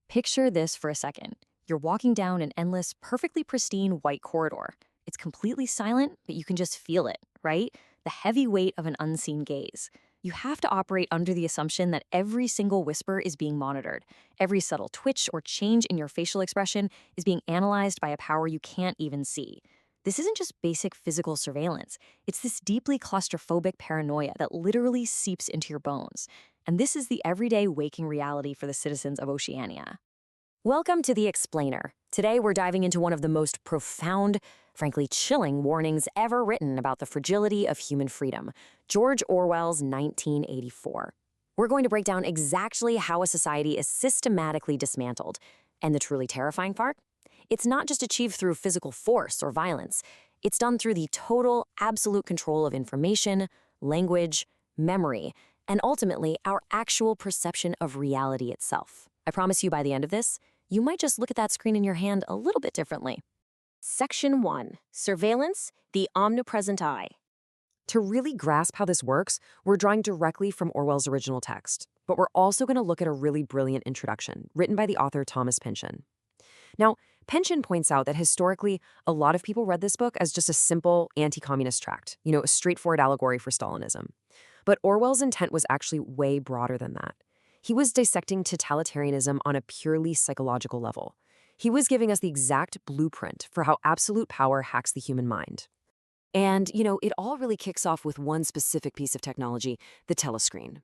Picture this for a second. You're walking down an endless, perfectly pristine white corridor. It's completely silent, but you can just feel it, right? The heavy weight of an unseen gaze. You have to operate under the assumption that every single whisper is being monitored. Every subtle twitch or change in your facial expression is being analyzed by a power you can't even see. This isn't just basic physical surveillance. It's this deeply claustrophobic paranoia that literally seeps into your bones. And this is the everyday waking reality for the citizens of Oceania. Welcome to The Explainer. Today we're diving into one of the most profound, frankly chilling warnings ever written about the fragility of human freedom, George Orwell's 1984. We're going to break down exactly how a society is systematically dismantled. And the truly terrifying part? It's not just achieved through physical force or violence. It's done through the total, absolute control of information, language, memory, and ultimately our actual perception of reality itself. I promise you by the end of this, you might just look at that screen in your hand a little bit differently. Section 1. Surveillance, the omnipresent eye. To really grasp how this works, we're drawing directly from Orwell's original text, but we're also going to look at a really brilliant introduction written by the author Thomas Pynchon. Now, Pynchon points out that historically, a lot of people read this book as just a simple anti-communist tract, a straightforward allegory for Stalinism. But Orwell's intent was actually way broader than that. He was dissecting totalitarianism on a purely psychological level. He was giving us the exact blueprint for how absolute power hacks the human mind. And, it all really kicks off with one specific piece of technology, the telescreen.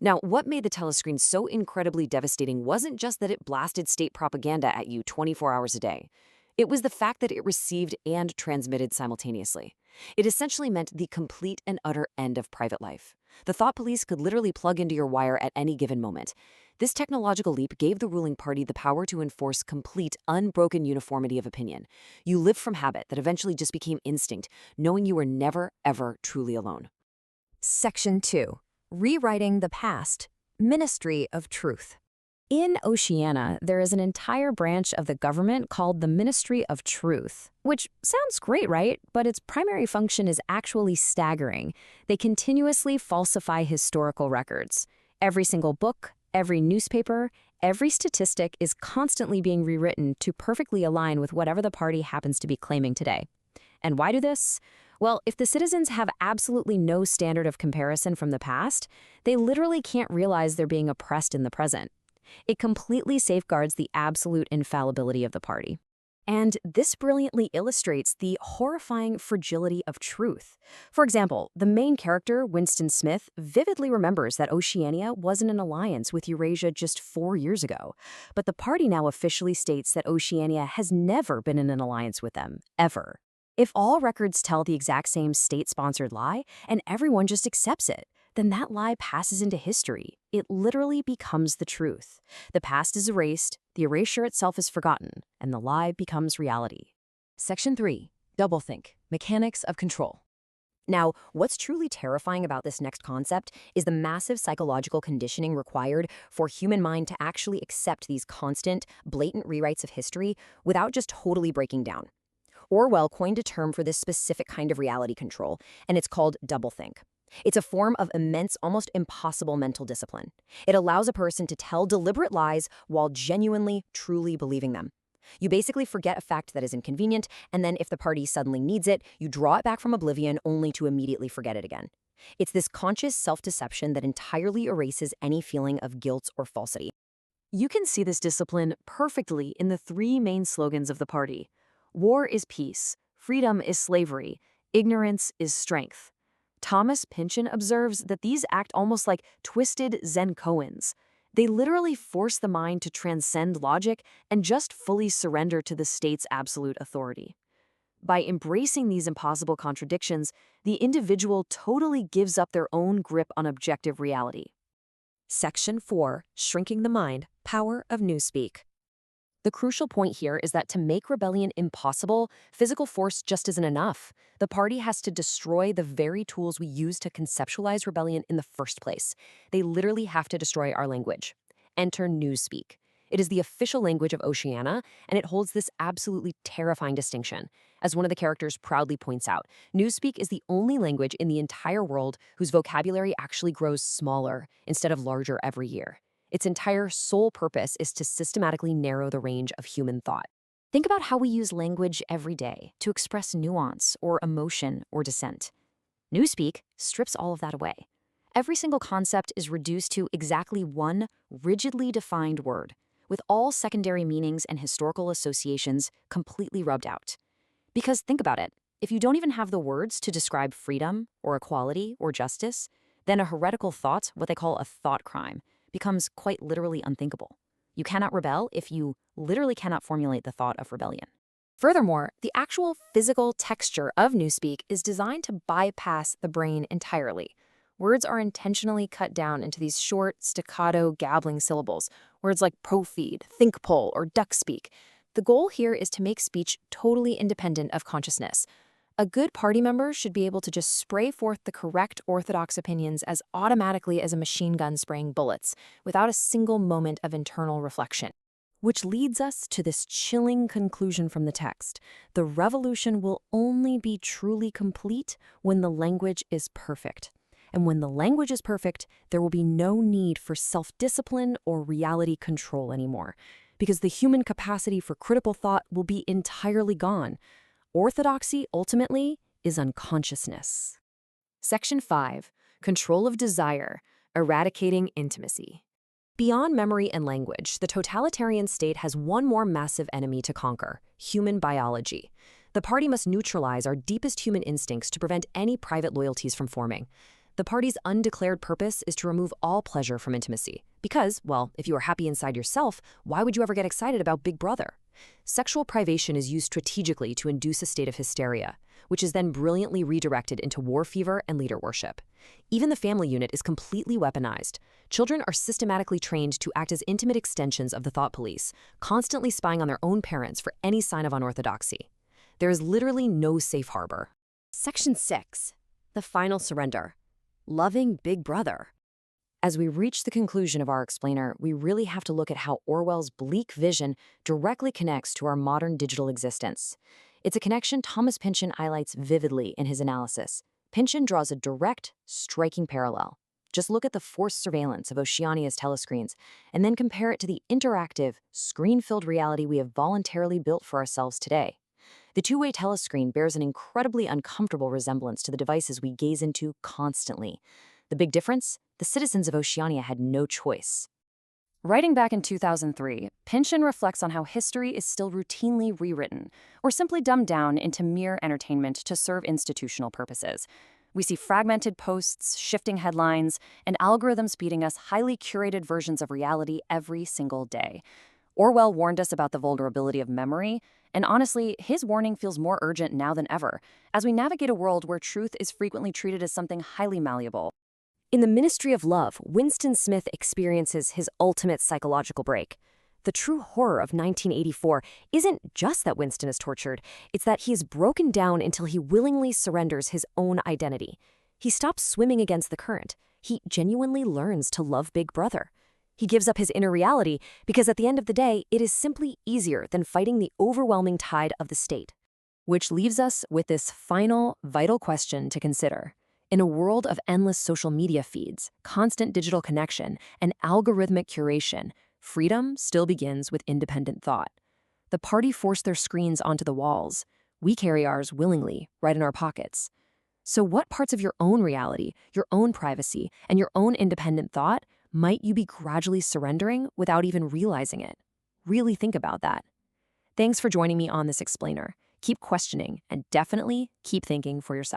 Now, what made the telescreen so incredibly devastating wasn't just that it blasted state propaganda at you 24 hours a day. It was the fact that it received and transmitted simultaneously. It essentially meant the complete and utter end of private life. The thought police could literally plug into your wire at any given moment. This technological leap gave the ruling party the power to enforce complete, unbroken uniformity of opinion. You lived from habit that eventually just became instinct, knowing you were never, ever truly alone. Section 2. Rewriting the Past, Ministry of Truth. In Oceania, there is an entire branch of the government called the Ministry of Truth, which sounds great, right? But its primary function is actually staggering. They continuously falsify historical records. Every single book, every newspaper, every statistic is constantly being rewritten to perfectly align with whatever the party happens to be claiming today. And why do this? Well, if the citizens have absolutely no standard of comparison from the past, they literally can't realize they're being oppressed in the present. It completely safeguards the absolute infallibility of the party. And this brilliantly illustrates the horrifying fragility of truth. For example, the main character, Winston Smith, vividly remembers that Oceania was in an alliance with Eurasia just 4 years ago. But the party now officially states that Oceania has never been in an alliance with them, ever. If all records tell the exact same state-sponsored lie, and everyone just accepts it, then that lie passes into history. It literally becomes the truth. The past is erased, the erasure itself is forgotten, and the lie becomes reality. Section 3. Doublethink, Mechanics of Control. Now, what's truly terrifying about this next concept is the massive psychological conditioning required for human mind to actually accept these constant, blatant rewrites of history without just totally breaking down. Orwell coined a term for this specific kind of reality control, and it's called doublethink. It's a form of immense, almost impossible mental discipline. It allows a person to tell deliberate lies while genuinely, truly believing them. You basically forget a fact that is inconvenient, and then if the party suddenly needs it, you draw it back from oblivion only to immediately forget it again. It's this conscious self-deception that entirely erases any feeling of guilt or falsity. You can see this discipline perfectly in the 3 main slogans of the party. War is peace, freedom is slavery, ignorance is strength. Thomas Pynchon observes that these act almost like twisted Zen koans. They literally force the mind to transcend logic and just fully surrender to the state's absolute authority. By embracing these impossible contradictions, the individual totally gives up their own grip on objective reality. Section 4. Shrinking the Mind, Power of Newspeak. The crucial point here is that to make rebellion impossible, physical force just isn't enough. The party has to destroy the very tools we use to conceptualize rebellion in the first place. They literally have to destroy our language. Enter Newspeak. It is the official language of Oceania, and it holds this absolutely terrifying distinction. As one of the characters proudly points out, Newspeak is the only language in the entire world whose vocabulary actually grows smaller instead of larger every year. Its entire sole purpose is to systematically narrow the range of human thought. Think about how we use language every day to express nuance or emotion or dissent. Newspeak strips all of that away. Every single concept is reduced to exactly one rigidly defined word, with all secondary meanings and historical associations completely rubbed out. Because think about it, if you don't even have the words to describe freedom or equality or justice, then a heretical thought, what they call a thought crime, becomes quite literally unthinkable. You cannot rebel if you literally cannot formulate the thought of rebellion. Furthermore, the actual physical texture of Newspeak is designed to bypass the brain entirely. Words are intentionally cut down into these short, staccato, gabbling syllables, words like profeed, thinkpole, or duckspeak. The goal here is to make speech totally independent of consciousness. A good party member should be able to just spray forth the correct orthodox opinions as automatically as a machine gun spraying bullets, without a single moment of internal reflection. Which leads us to this chilling conclusion from the text. The revolution will only be truly complete when the language is perfect. And when the language is perfect, there will be no need for self-discipline or reality control anymore, because the human capacity for critical thought will be entirely gone. Orthodoxy, ultimately, is unconsciousness. Section 5. Control of desire, eradicating intimacy. Beyond memory and language, the totalitarian state has one more massive enemy to conquer: human biology. The party must neutralize our deepest human instincts to prevent any private loyalties from forming. The party's undeclared purpose is to remove all pleasure from intimacy. Because, well, if you are happy inside yourself, why would you ever get excited about Big Brother? Sexual privation is used strategically to induce a state of hysteria, which is then brilliantly redirected into war fever and leader worship. Even the family unit is completely weaponized. Children are systematically trained to act as intimate extensions of the thought police, constantly spying on their own parents for any sign of unorthodoxy. There is literally no safe harbor. Section 6. The final surrender. Loving Big Brother. As we reach the conclusion of our explainer, we really have to look at how Orwell's bleak vision directly connects to our modern digital existence. It's a connection Thomas Pynchon highlights vividly in his analysis. Pynchon draws a direct, striking parallel. Just look at the forced surveillance of Oceania's telescreens, and then compare it to the interactive, screen-filled reality we have voluntarily built for ourselves today. The two-way telescreen bears an incredibly uncomfortable resemblance to the devices we gaze into constantly. The big difference? The citizens of Oceania had no choice. Writing back in 2003, Pynchon reflects on how history is still routinely rewritten, or simply dumbed down into mere entertainment to serve institutional purposes. We see fragmented posts, shifting headlines, and algorithms feeding us highly curated versions of reality every single day. Orwell warned us about the vulnerability of memory, and honestly, his warning feels more urgent now than ever, as we navigate a world where truth is frequently treated as something highly malleable. In The Ministry of Love, Winston Smith experiences his ultimate psychological break. The true horror of 1984 isn't just that Winston is tortured, it's that he is broken down until he willingly surrenders his own identity. He stops swimming against the current. He genuinely learns to love Big Brother. He gives up his inner reality because at the end of the day, it is simply easier than fighting the overwhelming tide of the state. Which leaves us with this final, vital question to consider. In a world of endless social media feeds, constant digital connection, and algorithmic curation, freedom still begins with independent thought. The party forced their screens onto the walls. We carry ours willingly, right in our pockets. So what parts of your own reality, your own privacy, and your own independent thought might you be gradually surrendering without even realizing it? Really think about that. Thanks for joining me on this explainer. Keep questioning and definitely keep thinking for yourself.